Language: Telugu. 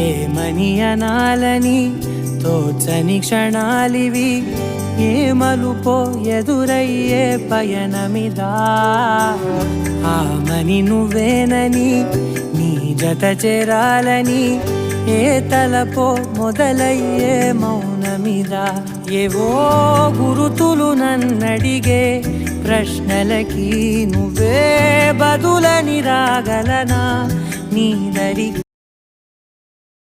ఏమనియనాలని తోచని క్షణాలివి, ఏ మలుపో ఎదురయ్యే పయనమిదా. ఆమని నువ్వేనని నీ జత చేరాలని, ఏ తలపో మొదలయ్యే మౌనమిదా. ఏవో గురుతులు నన్నడిగే ప్రశ్నలకి నువ్వే బదులని రాగలనా నీ దరి